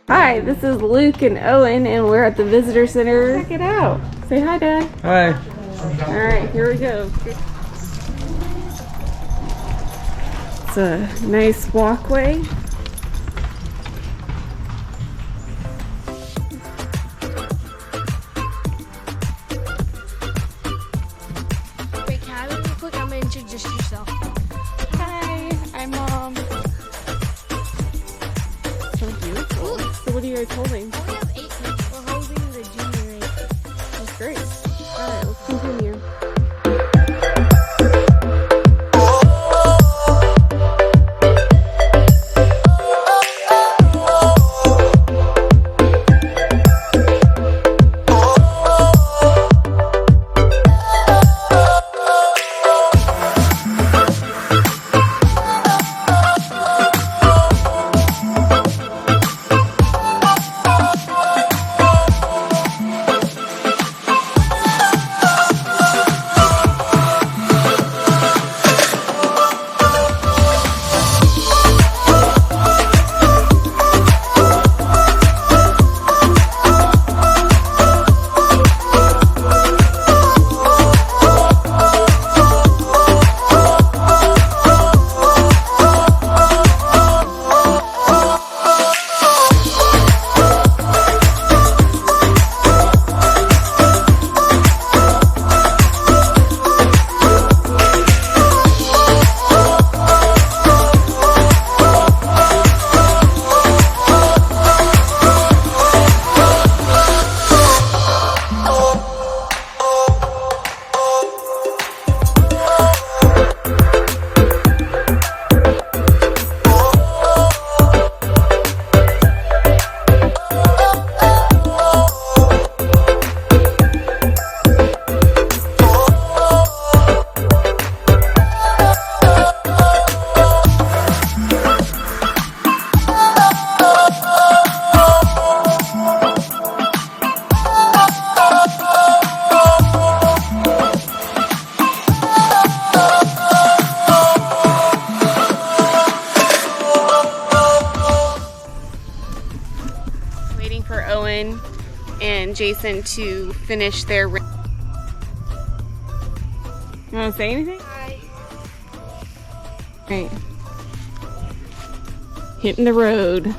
Hi, this is Luke and Owen, and we're at the visitor center. Check it out. Say hi, Dad. Hi. All right, here we go. It's a nice walkway. Wait, can I have real quick? I'm gonna introduce yourself. Hi, I'm Mom. So beautiful. So what are you guys holding? We have 8 people. We're holding the junior 8. That's great. All right, let's continue. Waiting for Owen and Jason to finish their. You want to say anything? Hi. Right. Hitting the road.